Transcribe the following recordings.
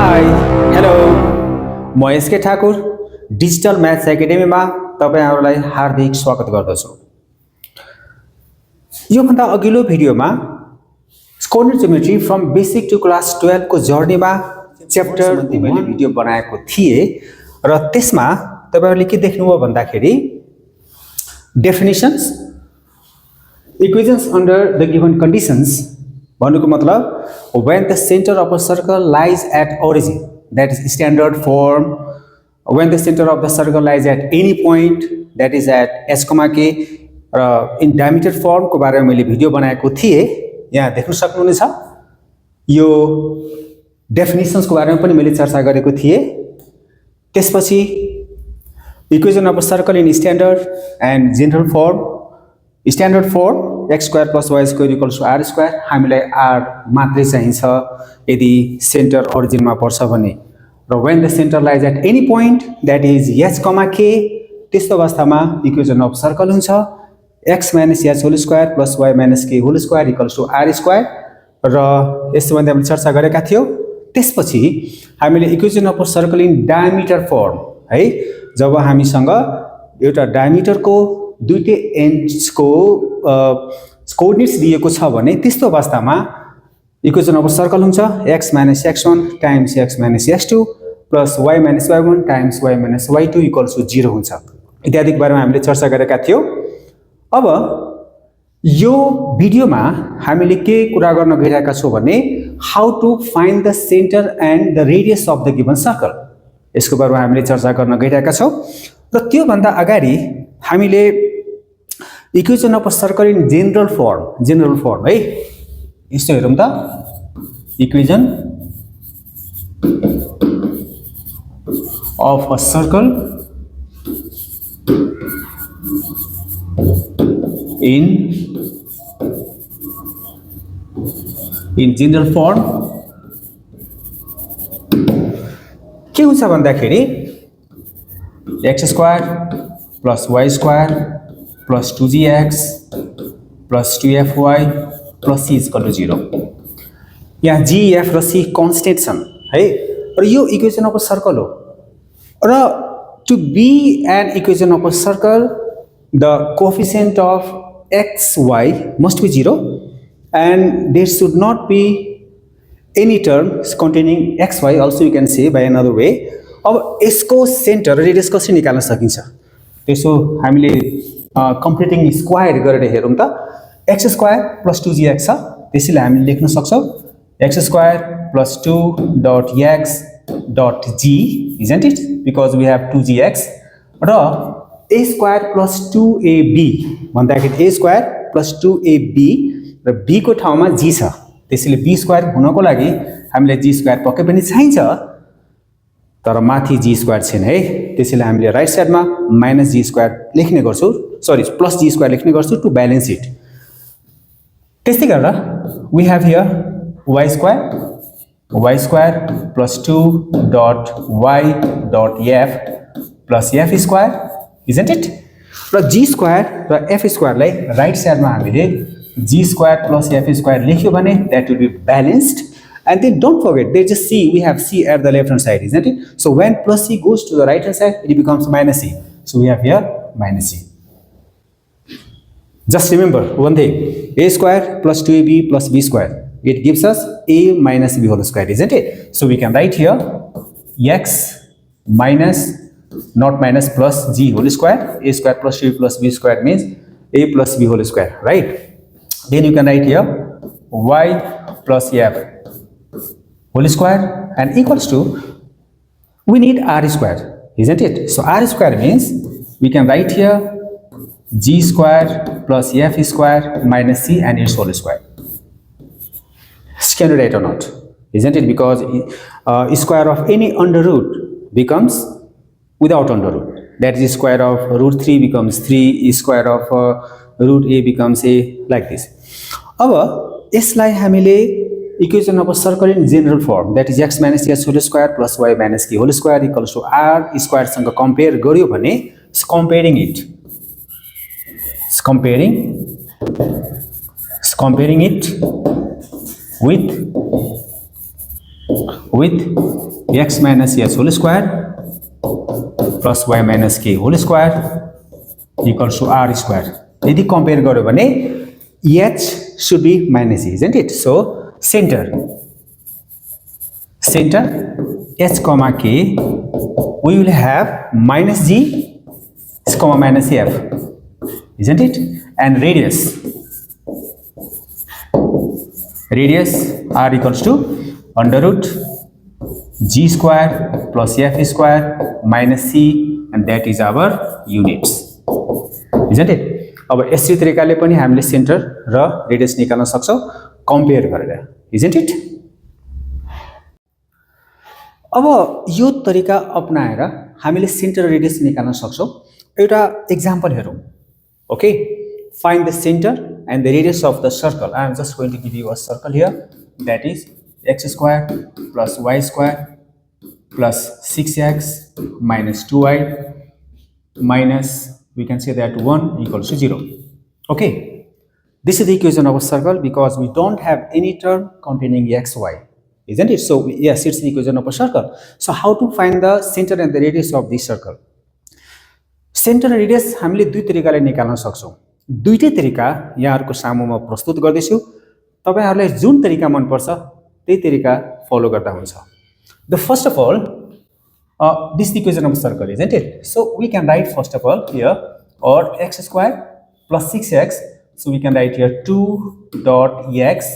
High hello म S K Thakur digital maths एकाडेमीमा तपाईहरुलाई हार्दिक स्वागत गर्दछु। योभन्दा अघिल्लो भिडियोमा coordinate geometry from basic to class 12 को जर्नीमा च्याप्टर मैले भिडियो बनाएको थिए र त्यसमा तपाईहरुले के देख्नुभयो भन्दाखेरि definitions equations under the given conditions भन्नुको मतलब when the center of a circle lies at origin, that is standard form. When the center of the circle lies at any point, that is at s, k in diameter form को बारेमा मैले video बनाएको थिए। यहाँ देख्न सक्नुहुनेछ यो definitions को बारेमा पनि मैले चर्चा गरेको थिए। त्यसपछि equation of a circle in standard and general form. Standard form x square plus y square equals to r square, हामीलाई r मात्रै चाहिन्छ यदि सेन्टर ओरिजिनमा पर्छ भने, र when the center lies at any point that is s, k, त्यस्तो अवस्थामा equation of circle हुन्छ x minus s whole square plus y minus k whole square equals to r square, र यसो भन्दै हामीले चर्चा गरेका थियौ। त्यसपछि हामीले equation of circle in diameter form है, जब हामीसँग एउटा डायमिटरको दुईटै एन्ड्सको कोअर्डिनेट्स दिएको छ भने त्यस्तो अवस्थामा इक्वेशन अफ सर्कल हुन्छ x minus x1 times x minus x2 plus y minus y1 times y minus y2 equals to 0 हुन्छ इत्यादिको बारेमा हामीले चर्चा गरेका थियौ। अब यो भिडियोमा हामीले के कुरा गर्न गइरहेका छौं भने how to find the centre and the radius of the given circle, यसको बारेमा हामीले चर्चा गर्न गइरहेका छौं। र त्यो भन्दा अगाडि हामीले equation of a circle in general form है, यसो हेरौँ त। Equation of a circle in general form के हुन्छ भन्दाखेरि x square plus y square plus 2gx plus 2fy plus c is equal to 0। यहाँ g, f र c कन्स्टेन्ट छन् है, र यो इक्वेशन अफ अ सर्कल हो। र to be an equation of a circle the coefficient of x y must be 0 and there should not be any terms containing x y, also you can say by another way। अब यसको centre र radius कसरी निकाल्न सकिन्छ त्यसो हामीले completing square गरेर हेरौँ त। x स्क्वायर प्लस 2gx छ, त्यसैले हामीले लेख्न सक्छौं x square plus 2 dot x dot g, isn't it, because we have 2gx, र a स्क्वायर प्लस 2ab भन्दाखेरि a स्क्वायर प्लस 2ab र b को ठाउँमा g छ, त्यसैले b स्क्वायर हुनको लागि हामीलाई g स्क्वायर पक्कै पनि चाहिन्छ, तर माथि g स्क्वायर छैन है, त्यसैले हामीले राइट साइडमा माइनस g स्क्वायर लेख्ने गर्छौं, सरी प्लस g स्क्वायर लेख्ने गर्छौं टु ब्यालेन्स इट। त्यस्तै गरेर we have here y square plus 2 dot y dot f plus f square, isn't it, र g स्क्वायर र f स्क्वायरलाई राइट साइडमा हामीले g square plus f square लेख्यो भने that will be balanced. And then don't forget, there's just c, we have c at the left hand side, isn't it? So when plus c goes to the right hand side, it becomes minus c. So we have here minus c. Just remember one thing, a square plus 2ab plus b square, it gives us a minus b whole square, isn't it? So we can write here x minus, not minus, plus g whole square, a square plus 2 plus b square means a plus b whole square, right? Then you can write here y plus f whole square and equals to, we need r square, isn't it? So r square means we can write here g square plus f square minus c and its whole square. Can you write or not? Isn't it? Because square of any under root becomes without under root. That is square of root 3 becomes 3, square of root a becomes a, like this. अब यसलाई हामीले equation of a circle in general form, that is x minus s whole square plus y minus k whole square equals to r square सँग compare गर्यो भने comparing it with with x minus s whole square plus y minus k whole square equals to r square. If compare गऱ्यो भने h should be minus e, isn't it? So center h comma k, we will have minus g comma minus f, isn't it? And radius r equals to under root g square plus f square minus c, and that is our units, isn't it? अब यसरी तरिकाले पनि हामीले centre र radius निकाल्न सक्छौं compare गरेर, isn't it? अब यो तरिका अपनाएर हामीले सेन्टर र रेडियस निकाल्न सक्छौं. एउटा एक्जाम्पल हेरौं. Okay, find the center and the radius of the circle. I am just going to give you a circle here, that is x square plus y square plus 6x minus 2y minus, we can say that 1 equals to 0. Okay, this is the equation of a circle because we don't have any term containing x, y, isn't it? So yes, it's the equation of a circle. So how to find the center and the radius of this circle? Center and radius हामीले दुई तरिकाले निकाल्न सक्छौं. दुईटै तरिका यहाँहरुको सामुमा प्रस्तुत गर्दैछु. तपाईहरुलाई जुन तरिका मन पर्छ त्यही तरिका फलो गर्दा हुन्छ. The first of all, this is the equation of a circle, isn't it? So we can write first of all here, or x square plus 6x. So we can write here 2 dot x,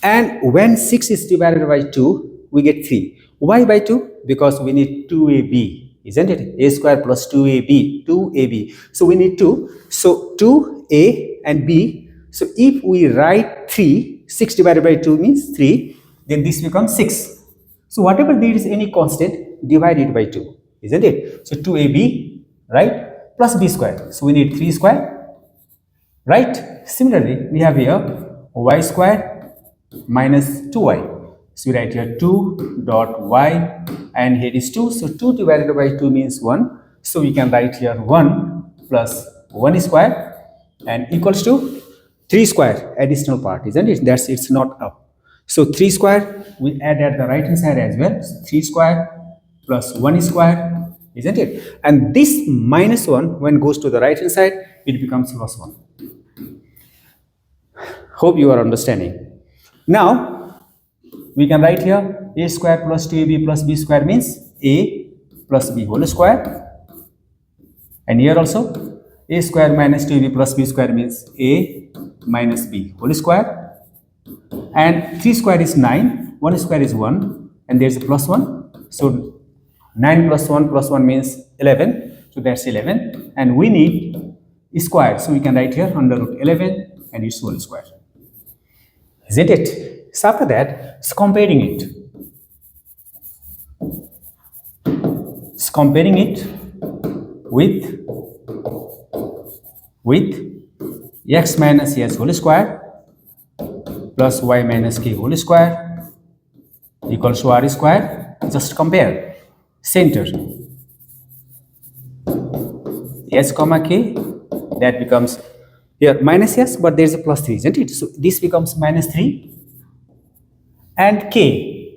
and when 6 is divided by 2, we get 3. Why by 2? Because we need 2ab, isn't it? A square plus 2ab. So we need 2. So 2a and b. So if we write 3, 6 divided by 2 means 3, then this becomes 6. So whatever there is any constant, divide it by 2, isn't it? So 2ab, right, plus b square. So we need 3 square, right? Similarly, we have here y square minus 2y. So we write here 2 dot y, and here is 2. So 2 divided by 2 means 1. So we can write here 1 plus 1 square and equals to 3 square additional part, isn't it? That's, it's not up. So 3 square we add at the right hand side as well. So 3 square plus 1 square, isn't it? And this minus 1 when goes to the right hand side, it becomes plus 1. Hope you are understanding. Now we can write here a square plus 2ab plus b square means a plus b whole square, and here also a square minus 2ab plus b square means a minus b whole square, and 3 square is 9, 1 square is 1, and there is a plus 1. So 9 plus 1 means 11. So that's 11, and we need square. So we can write here under root 11 and its whole square, isn't it? So after that, it's comparing it. It's comparing it with x minus s whole square plus y minus k whole square equals to r square. Just compare. Center s comma k, that becomes here minus s, but there is a plus 3, isn't it? So this becomes minus 3, and k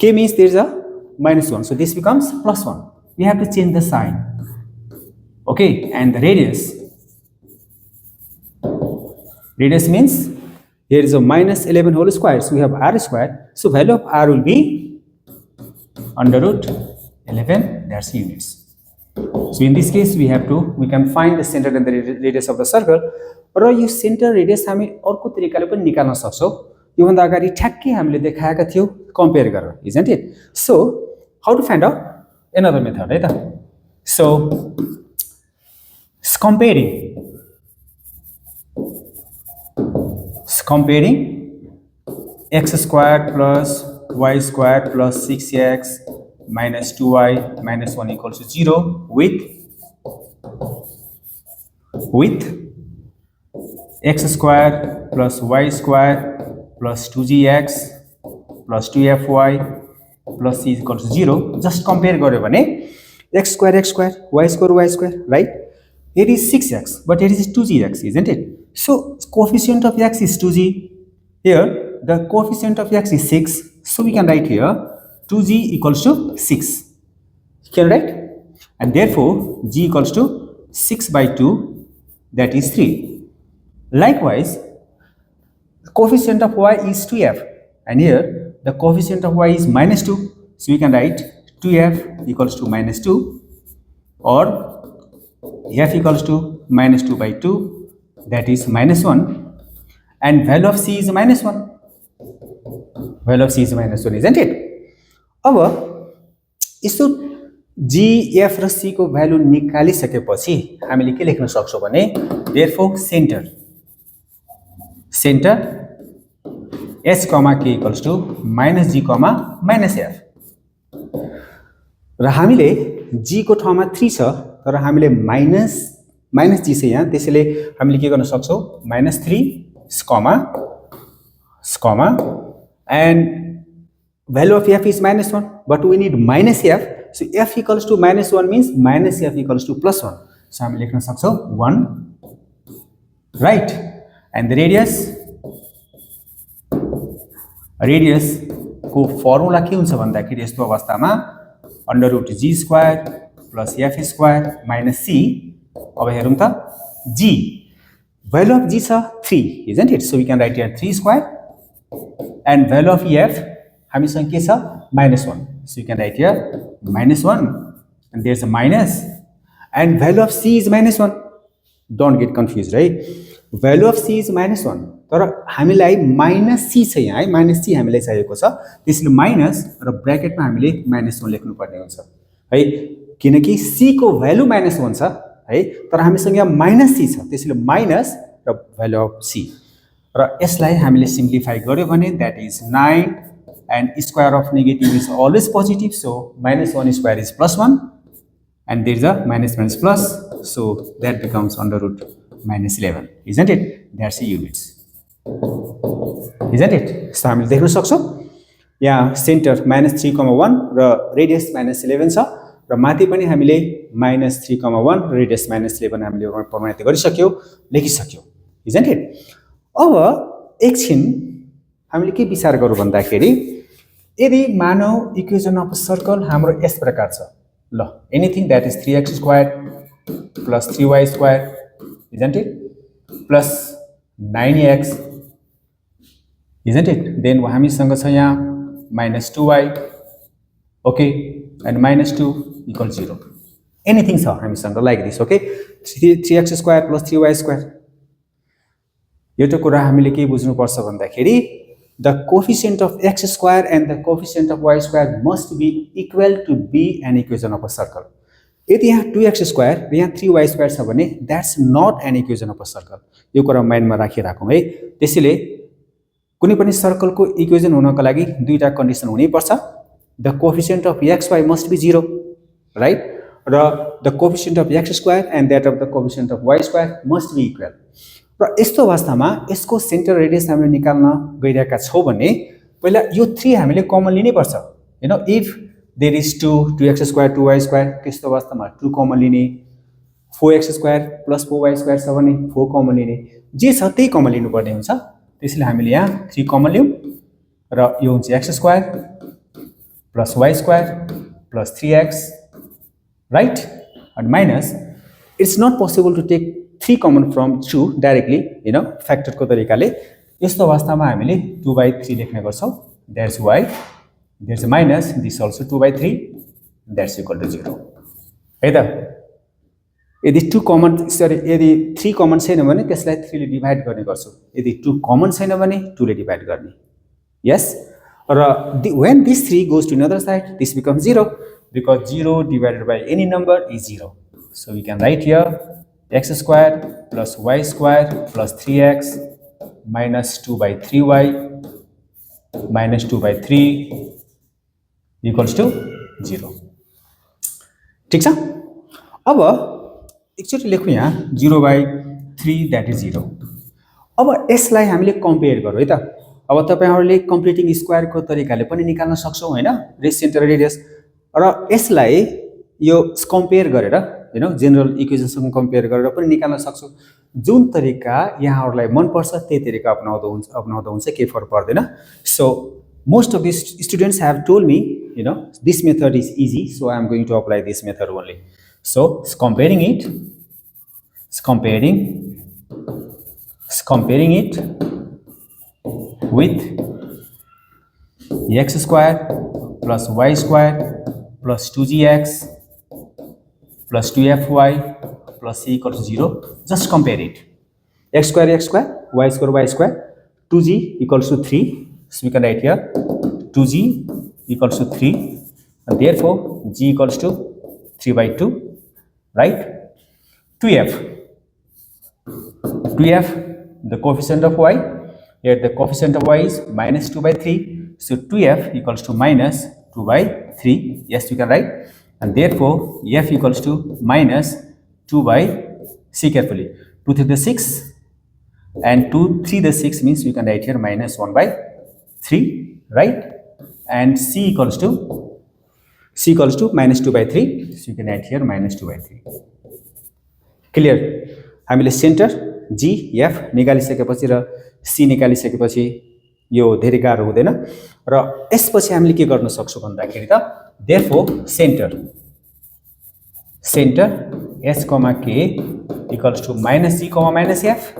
means there is a minus 1, so this becomes plus 1. We have to change the sign. Okay, and the radius means here is a minus 11 whole square, so we have r square. So value of r will be under root 11, that's units. So in this case we can find the center and the radius of the circle. र यो centre radius हामी अर्को तरिकाले पनि निकाल्न सक्छौं. यो भन्दा अगाडि ठ्याक्कै हामीले देखाएका थियौ कम्पेयर गरेर, isn't it? So how to find out? Another method, है त. So comparing x square plus y square plus 6x minus 2y minus 1 equals to 0 with x square plus y square plus 2gx plus 2fy plus c equals to 0. Just compare गर्यो भने x square, y square, right? Here is 6x, but here is 2gx, isn't it? So coefficient of x is 2g. Here the coefficient of x is 6, So we can write here 2g equals to 6. Can you write? And therefore g equals to 6 by 2, that is 3. Likewise, the coefficient of y is 2f, and here the coefficient of y is minus 2. So we can write 2f equals to minus 2, or f equals to minus 2 by 2, that is minus 1, and value of c is minus 1. Value of c is minus 1, isn't it? अब यसो g, f र c को value निकालिसकेपछि हामीले के लेख्न सक्छौं भने therefore center s, k equals to minus g, minus f. र हामीले g को ठाउँमा 3 छ, तर हामीले माइनस g छ यहाँ, त्यसैले हामीले के गर्न सक्छौं minus 3 comma and value of f is minus 1, but we need minus f. So f equals to minus 1 means minus f equals to plus 1. So हामी लेख्न सक्छौं 1, right? And the radius को फर्मुला के हुन्छ भन्दाखेरि यस्तो अवस्थामा under root g square plus f square minus c. अब हेरौं त g, value of g छ 3, isn't it? So we can write here 3 square, and value of f हामीसँग के छ minus 1. So you can write here minus 1, and there's a minus, and value of c is minus 1. Don't get confused, right? Value of c is minus 1, तर हामीलाई minus c छ यहाँ है, minus c हामीलाई चाहिएको छ, त्यसैले माइनस र ब्र्याकेटमा हामीले minus 1 लेख्नु पर्ने हुन्छ है, किनकि c को भ्यालु minus 1 छ है, तर हामीसँग यहाँ minus c छ, त्यसैले माइनस र भ्यालु अफ c, र यसलाई हामीले सिम्प्लिफाई गर्यो भने that is 9, and square of negative is always positive, so minus 1 square is plus 1, and there is a minus plus, so that becomes under root minus 11, isn't it? That's the units, isn't it? So हामीले देख्न सक्छौं यहाँ centre minus 3,1 र radius minus 11 छ, र माथि पनि हामीले minus 3,1 रेडियस minus 11 हामीले प्रमाणित गरिसक्यौ, लेखिसक्यौ, isn't it? अब एकछिन हामीले के विचार गरौँ भन्दाखेरि यदि मानव इक्वेसन अफ सर्कल हाम्रो यस प्रकार छ, ल anything that is 3x square plus 3y square, isn't it, plus 9x, isn't it? Then हामीसँग छ यहाँ minus 2y, okay, and minus 2 equal 0. Anything छ हामीसँग like this, okay, 3x square plus 3y square. एउटा कुरा हामीले के बुझ्नु पर्छ भन्दाखेरि the coefficient of x square and the coefficient of y square must be equal to be an equation of a circle. यदि यहाँ 2x square र यहाँ 3y square छ भने that's not an equation of a circle. यो कुरा माइन्डमा राखिराखौं है. त्यसैले कुनै पनि सर्कलको इक्वेसन हुनको लागि दुईटा कन्डिसन हुनै पर्छ. The coefficient of xy must be 0, right? र the coefficient of x square and that of the coefficient of y square must be equal. र यस्तो अवस्थामा यसको सेन्टर रेडियस हामीले निकाल्न गइरहेका छौं भने पहिला यो 3 हामीले कमन लिनै पर्छ. You know, if there is 2x square 2y square, त्यस्तो अवस्थामा 2 कमन लिने, 4x square plus 4y square छ भने 4 कमन लिने, जे छ त्यही कमन लिनु पर्ने हुन्छ. त्यसैले हामीले यहाँ 3 कमन लियौ र यो हुन्छ x square plus y square plus 3x, right? And minus, it's not possible to take 3 common from 2 directly, you know, factor को तरिकाले. यस्तो अवस्थामा हामीले 2/3 लेख्ने गर्छौं. That's why there's a minus, this also 2/3, that's equal to 0. है त? यदि 2 कमन, सरी, यदि 3 कमन छैन भने त्यसलाई 3 ले डिवाइड गर्ने गर्छौं. यदि 2 कमन छैन भने 2 ले डिवाइड गर्ने. Yes? र when this 3 goes to another side, this becomes 0, because 0 divided by any number is 0. So we can write here x square plus y square plus 3x minus 2/3y minus 2/3 equals to 0. ठीक छ? अब एकचोटी लेखौं यहाँ 0/3 that is 0. अब यसलाई हामीले compare गरौँ है त. अब तपाईहरुले कम्प्लिटिङ स्क्वायर को तरिकाले पनि निकाल्न सक्छौ हैन, सेन्टर रेडियस, र यसलाई यो कम्पेयर गरेर, you know, जनरल इक्वेसन सँग कम्पेयर गरेर पनि निकाल्न सक्छौ. जुन तरिका यहाँहरुलाई मन पर्छ त्यही तरिका अपनाउँदा हुन्छ, के फरक पर्दैन. So most of these students have told me, this method is easy, so I am going to apply this method only. So it's comparing it, with x square plus y square plus 2gx plus 2fy plus c equals to 0. Just compare it. X square, y square, 2g equals to 3. So we can write here 2g equals to 3. And therefore, g equals to 3 by 2. Right? 2f, the coefficient of y. Here the coefficient of y is minus 2 by 3. So 2f equals to minus 2 by 3. Yes, you can write. And therefore, f equals to minus 2 by, see carefully, 2 3 the 6 and 2 3 the 6 means we can write here minus 1 by 3, right? And c equals to minus 2 by 3. So you can write here minus 2 by 3. Clear? हामीले centre जी F निकालिसकेपछि र C निकालिसकेपछि यो धेरै गाह्रो हुँदैन र यसपछि हामीले के गर्न सक्छौं भन्दाखेरि त therefore centre s, k equals to minus g, minus f,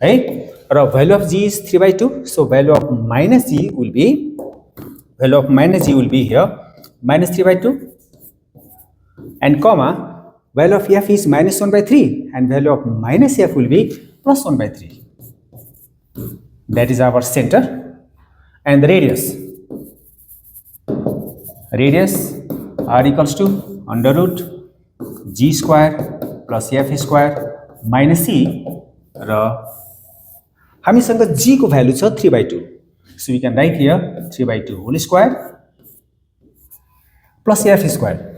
right? र value of g is 3 by 2, so value of minus g will be here minus 3 by 2, and comma value of f is minus 1 by 3 and value of minus f will be plus 1 by 3. That is our center. And the radius r equals to under root g square plus f square minus c, र हामीसँग g को value छ 3 by 2. So we can write here 3 by 2 whole square plus f square.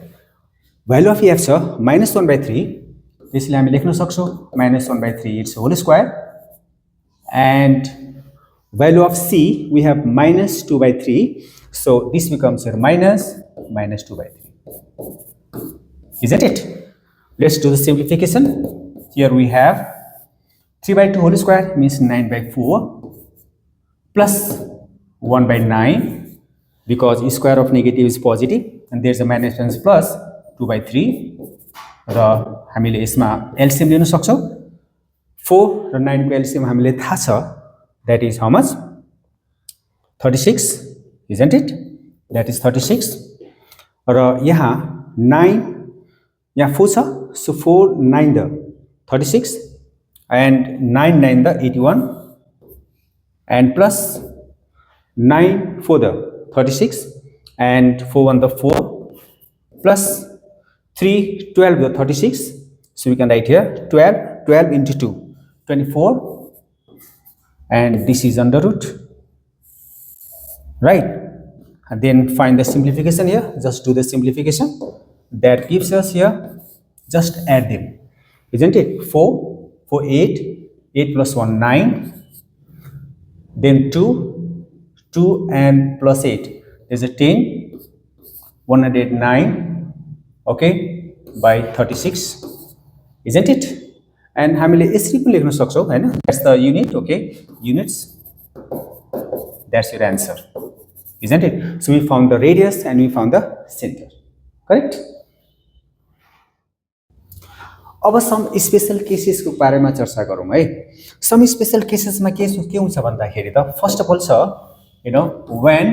Value of f छ minus 1 by 3. त्यसले हामी लेख्न सक्छौं minus 1 by 3 its whole square, and value of c we have minus 2 by 3, so this becomes here minus 2 by 3. Isn't it? Let's do the simplification. Here we have 3 by 2 whole square means 9 by 4 plus 1 by 9, because square of negative is positive and there's a minus and plus 2 by 3. र हामीले यसमा LCM लिन सक्छौं. 4 र 9 को LCM हामीले थाहा छ, that is how much? 36, isn't it? That is 36. र यहाँ 9 यहाँ 4 छ, so 4 9 the 36 and 9 9 the 81 and plus 9 4 the 36 and 4 1 the 4 plus 3 12 the 36, so we can write here 12 into 2 24, and this is under root, right? And then find the simplification here. Just do the simplification that gives us here, just add them, isn't it? 4 8 plus 1 9, then 2 and plus 8, there's a 10 109, okay, by 36, isn't it? And हामीले यसरी पनि लेख्न सक्छौं हैन, that's the unit, okay, units, that's your answer, isn't it? So we found the radius and we found the center, correct? अब some special cases को बारेमा चर्चा गरौँ है. सम स्पेशल केसेस मा के हुन्छ भन्दाखेरि त फर्स्ट अफ अल छ, when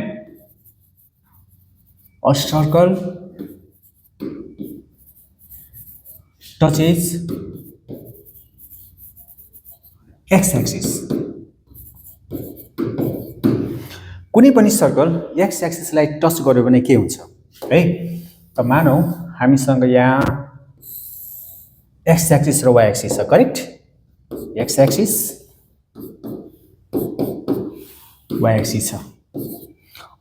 a circle touches x-axis. कुनै पनि सर्कल x-axis लाई टच गर्यो भने के हुन्छ है? त मानौ हामीसँग यहाँ x-axis र y-axis छ, करेक्ट? x-axis y-axis छ.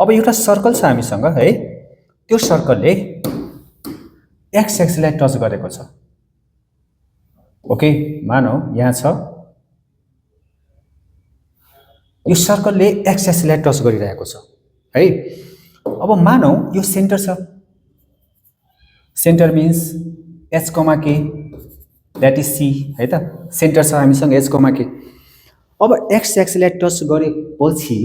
अब एउटा सर्कल छ हामीसँग है, त्यो सर्कलले x-axis लाई टच गरेको छ. ओके, मानौ यहाँ छ, यो सर्कलले x-axis लाई टच गरिरहेको छ है. अब मानौ यो सेन्टर छ, centre means h, k, that is c है त. सेन्टर छ हामीसँग h, k. अब x-axis लाई टच गरेपछि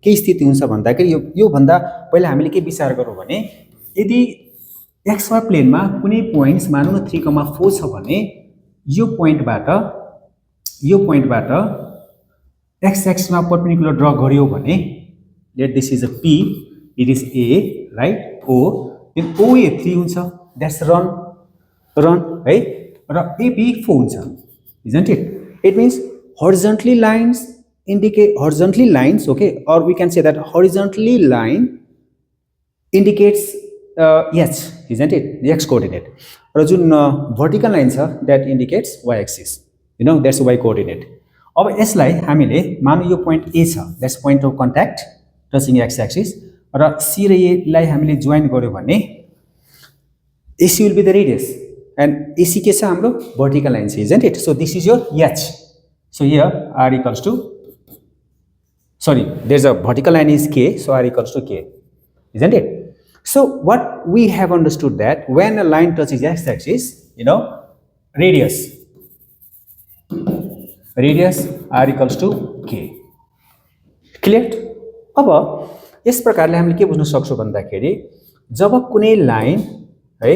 के स्थिति हुन्छ भन्दाखेरि यो भन्दा पहिला हामीले के विचार गरौँ भने यदि XY प्लेनमा कुनै पोइन्ट्स मानौँ न 3,4 छ भने यो पोइन्टबाट x एक्सिस मा परपेन्डिकुलर ड्रा गर्यो भने let this is a P, it is A, right, O, then OA 3 हुन्छ, दैट्स रन है, र AB 4 हुन्छ, isn't it? It means horizontally lines, okay, or we can say that horizontally line indicates H, isn't it, the x coordinate, र जुन vertical line छ that indicates y axis, that's y coordinate. अब यसलाई हामीले मानौ यो point A छ, that's point of contact touching x axis, र C र A लाई हामीले जोइन गर्यो भने AC will be the radius and AC के छ हाम्रो vertical line छ, isn't it? So this is your H. So here R equals to, sorry, there's a vertical line is K, so R equals to K, isn't it? So what we have understood that when a line touches x axis, radius R equals to K. Clear? अब यस प्रकारले हामीले के बुझ्न सक्छौं भन्दाखेरि जब कुनै line है,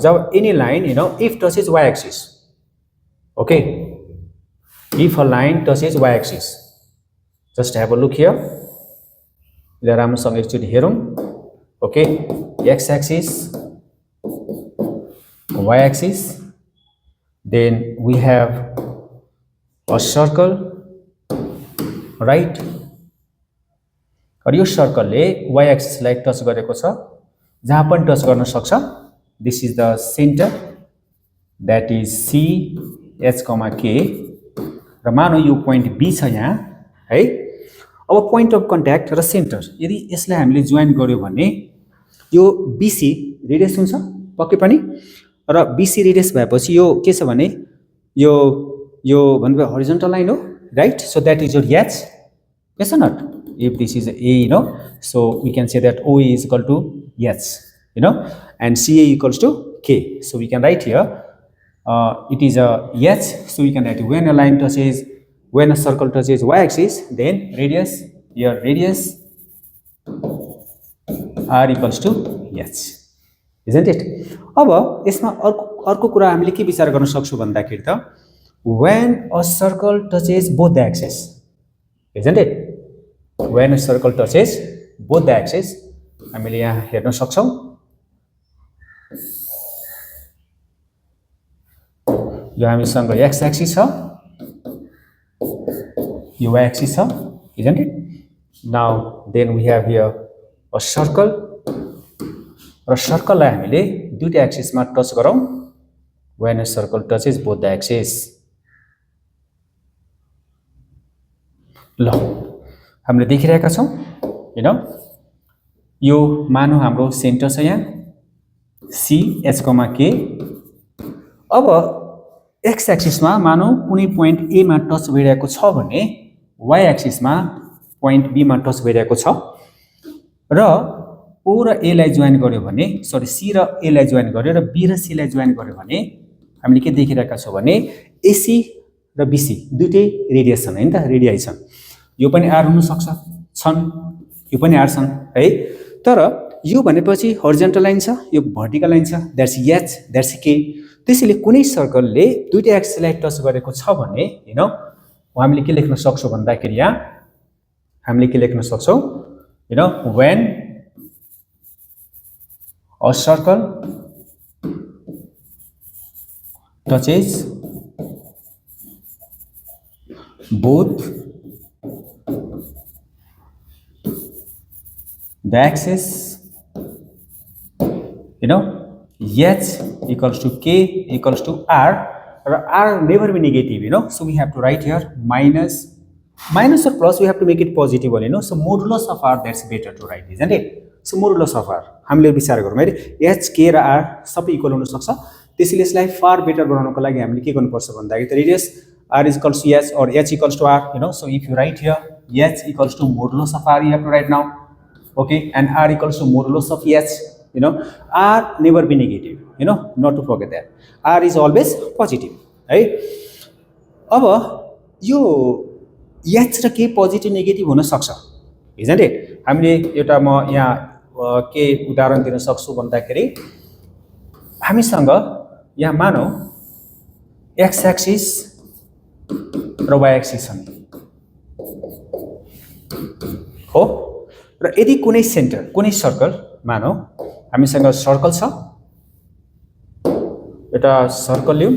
जब any line if touches y axis, okay, if a line touches y axis, just have a look here, ले राम्रोसँग एकचोटि हेरौं, okay, x axis, y axis, then we have a circle, right, और यो सर्कलले y axis लाई touch गरेको छ, जहाँ पनि टच गर्न सक्छ, this is the center, that is C H, K, र मानौ यो पोइन्ट B छ यहाँ है। अब पोइन्ट अफ कन्ट्याक्ट र सेन्टर यदि यसलाई हामीले जोइन गर्यो भने यो BC रेडियस हुन्छ पक्कै पनि, र BC रेडियस भएपछि यो के छ भने यो भन्नु हरिजन्टल लाइन हो, right, so that is your H, yes or not? If this is A, so we can say that OA is equal to H, and CA equals to K. So we can write here it is a H, so we can write when a circle touches y axis, then radius R equals to H, isn't it? अब यसमा अर्को कुरा हामीले के विचार गर्न सक्छौं भन्दाखेरि त when a circle touches both the axes, isn't it? When a circle touches both the axes, हामीले यहाँ हेर्न सक्छौं यो हामीसँग x axis छ, यो y axis छ, isn't it? Now then we have here a circle, र सर्कल लाई हामीले दुईटा एक्सिस मा टच गरौं when a circle touches both the axes. ल हामीले देखिरहेका छौं, यो मानौ हाम्रो सेन्टर छ यहाँ C H, K, अब x एक्सिस मा मानौ कुनै पोइन्ट A मा टच भइरहेको छ भने y एक्सिस मा पोइन्ट B मा टच भइरहेको छ, र O र A लाई जोइन गर्यो भने, सरी C र A लाई जोइन गर्यो र B र C लाई जोइन गर्यो भने हामीले के देखिरहेका छौं भने AC र BC दुईटै रेडियस छन् हैन त, रेडियाइ छन्, यो पनि R हुन सक्छ छन्, यो पनि R छन् है, तर यो भनेपछि हरिजन्टल लाइन छ, यो भर्टिकल लाइन छ, दैट्स H, दैट्स K. त्यसैले कुनै सर्कलले दुईटा एक्सिस लाई टच गरेको छ भने हामीले के लेख्न सक्छौं भन्दाखेरि यहाँ हामीले के लेख्न सक्छौं, when a circle touches both the axis, H equals to K equals to R, or R never be negative, so we have to write here minus or plus, we have to make it positive only, so modulus of R, that's better to write, isn't it? So modulus of R हामीले विचार गरौँ है, H, K र R सबै equal हुन सक्छ, त्यसैले यसलाई फार बेटर बनाउनको लागि हामीले के गर्नुपर्छ भन्दाखेरि त radius R is equals to H or H equals to R, so if you write here H equals to modulus of R, you have to write now, okay, and R equals to modulus of H, R never be negative, not to forget that R is always positive, right? अब यो H र K positive negative हुन सक्छ, isn't it हामीले एउटा म यहाँ के उदाहरण दिन सक्छु भन्दाखेरि हामीसँग यहाँ मानौ x एक्सिस र y एक्सिस छन् हो र यदि कुनै सेन्टर कुनै सर्कल मानौ हामीसँग सर्कल छ एउटा सर्कल लियौं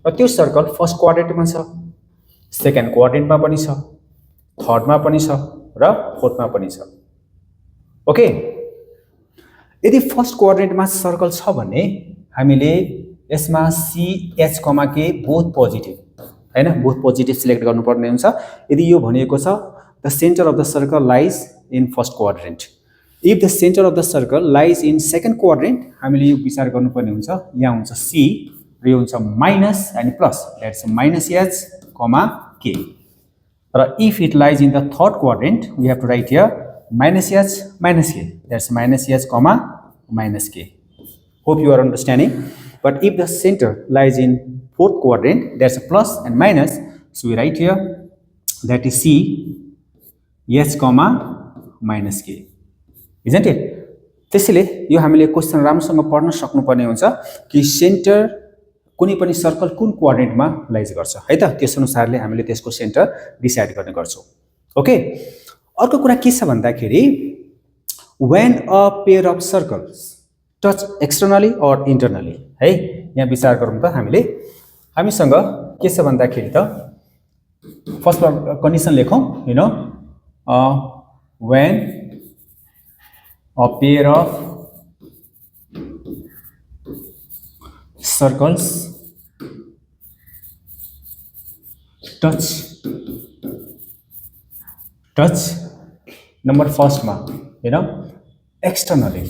र त्यो सर्कल फर्स्ट क्वाड्रेन्टमा छ सेकेन्ड क्वाड्रेन्टमा पनि छ थर्डमा पनि छ र फोर्थमा पनि छ ओके यदि फर्स्ट क्वाड्रेन्टमा सर्कल छ भने हामीले यसमा CH, K बोथ पोजिटिभ हैन बोथ पोजिटिभ सिलेक्ट गर्नुपर्ने हुन्छ यदि यो भनिएको छ the centre of the circle lies in first quadrant if the centre of the circle lies in second quadrant हामीले यो विचार गर्नुपर्ने हुन्छ यहाँ हुन्छ C र यो हुन्छ माइनस अनि प्लस द्याट्स -H, K र if it lies in the third quadrant we have to write here -H, -K that's -H, -K hope you are understanding but if the center lies in fourth quadrant there's a plus and minus so we write here that is C H, -K isn't it त्यसैले यो हामीले question राम्रोसँग पढ्न सक्नुपर्ने हुन्छ कि centre कुनै पनि सर्कल कुन क्वाड्रेन्टमा लाइज गर्छ है त त्यस अनुसारले हामीले त्यसको सेन्टर डिसाइड गर्ने गर्छौं ओके अर्को कुरा के छ भन्दाखेरि when a pair of circles touch externally or internally है यहाँ विचार गरौँ त हामीसँग के छ भन्दाखेरि त फर्स्ट कन्डिसन लेखौं you know when a pair of circles touch number first ma you know externally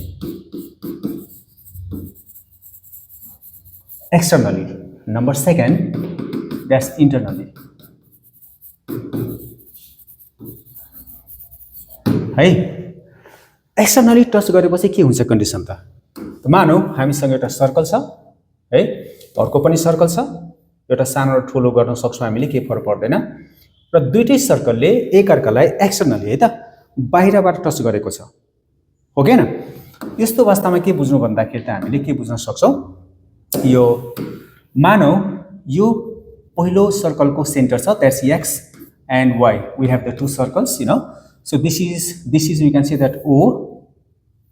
number second that's internally है एक्सटर्नली टच गरेपछि के हुन्छ कन्डिसन त मानौ हामीसँग एउटा सर्कल छ है अर्को पनि सर्कल छ एउटा सानो र ठूलो गर्न सक्छौं हामीले के फरक पर्दैन र दुईटै सर्कलले एकअर्कालाई एक्सटर्नली है त बाहिरबाट टच गरेको छ हो के न यस्तो अवस्थामा के बुझ्नु भन्दाखेरि त हामीले के बुझ्न सक्छौं यो मानौ यो पहिलो सर्कलको सेन्टर छ that's x and y we have the two circles you know so this is we can say that O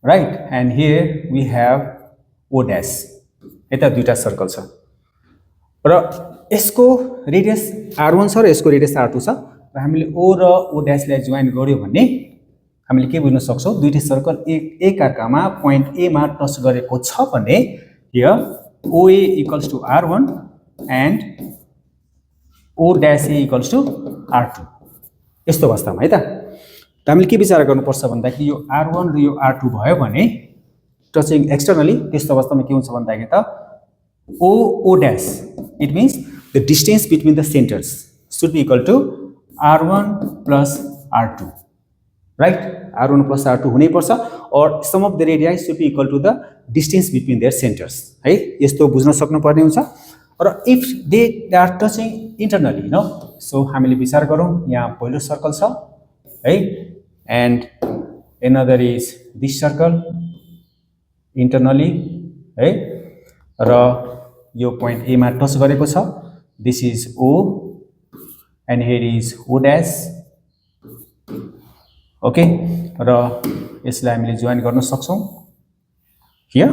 right and here we have O dash eta दुईटा सर्कल छ र यसको रेडियस r1 छ र यसको radius r2 छ र हामीले O र O dash लाई जोइन गर्यो भने हामीले के बुझ्न सक्छौं दुईटै सर्कल एक अर्कामा पोइन्ट A मा टच गरेको छ भने here OA equals to r1 and O dash A equals to r2 यस्तो अवस्थामा है त हामीले के विचार गर्नुपर्छ भन्दाखेरि यो r1 र यो r2 भयो भने टचिङ एक्सटर्नली त्यस्तो अवस्थामा के हुन्छ भन्दाखेरि त O dash it means the distance between the centers should be equal to r1 plus r2 right r1 plus r2 हुनै पर्छ or sum of the radii should be equal to the distance between their centers है यस्तो बुझ्न सक्नु पर्ने हुन्छ र if they are touching internally you know so हामीले विचार गरौँ यहाँ पहिलो सर्कल छ है and another is this circle internally है र यो पोइन्ट A मा टच गरेको छ this is O and here is O dash okay र यसलाई हामीले जोइन गर्न सक्छौं here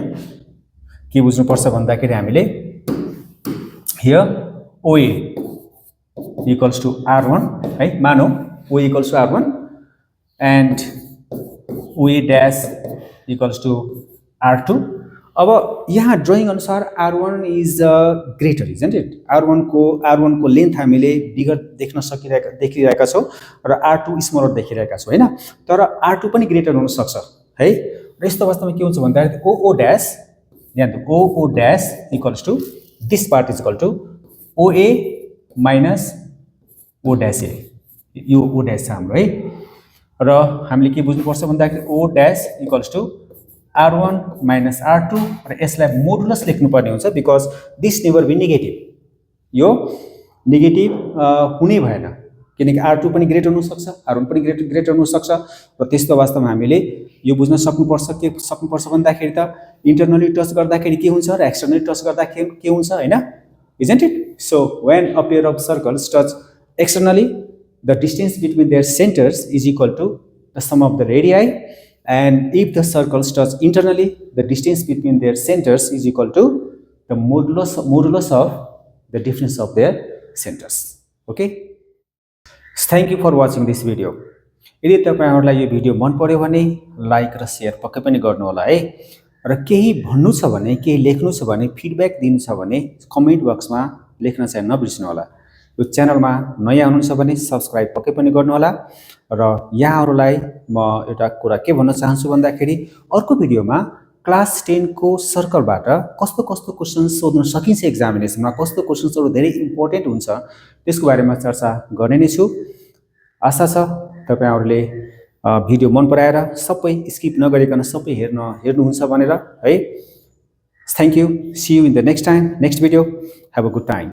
के बुझ्नु पर्छ भन्दाखेरि हामीले here OA equals to r1 है मानौ O equals to r1 and OA dash equals to r2 अब यहाँ ड्राइङ अनुसार r1 is greater isn't it r1 को लेन्थ हामीले बिगर देख्न देखिरहेका छौं र r2 स्मलर देखिरहेका छौं हैन तर r2 पनि ग्रेटर हुन सक्छ है र यस्तो अवस्थामा के हुन्छ भन्दाखेरि OO dash यहाँ OO dash equals to this part is equal to OA minus O dash A यो O dash छ हाम्रो है र हामीले के बुझ्नु पर्छ भन्दाखेरि O dash equals to r1 minus r2 र यसलाई मोडुलस लेख्नु पर्ने हुन्छ because this never be negative यो नेगेटिभ हुनै भएन किनकि R2 पनि ग्रेटर हुनसक्छ, R1 पनि ग्रेटर हुनसक्छ र त्यस्तो वास्तवमा हामीले यो बुझ्न सक्नुपर्छ भन्दाखेरि त इन्टरनली टच गर्दाखेरि के हुन्छ र एक्सटर्नली टच गर्दाखेरि के हुन्छ हैन, isn't it? So when a pair of circles touch externally, the distance between their centers is equal to the sum of the radii, and if the circles touch internally, the distance between their centers is equal to the modulus of the difference of their centers. Okay, so thank you for watching this video. यदि तपाईहरुलाई यो video मन पर्यो भने like र share पक्कै पनि गर्नु होला है, र केही भन्नु छ भने, केही लेख्नु छ भने, फिडब्याक दिनु छ भने कमेन्ट बक्समा लेख्न चाहिँ नबिर्सनु होला। यो च्यानलमा नयाँ हुनुहुन्छ भने सब्स्क्राइब पक्कै पनि गर्नु होला। र यहाँहरुलाई म एउटा कुरा के भन्न चाहन्छु भन्दाखेरि अर्को भिडियोमा क्लास 10 को सर्कलबाट कस्तो क्वेशन सोध्न सकिन्छ, एक्जामिनेसनमा कस्तो क्वेशन्सहरु धेरै इम्पोर्टेन्ट हुन्छ त्यसको बारेमा चर्चा गर्ने नै छु। आशा छ तपाईहरुले भिडियो मन पराएर सबै स्किप नगरिकन सबै हेर्नुहुन्छ भनेर है। Thank you, see you in the next time, next video. Have a good time.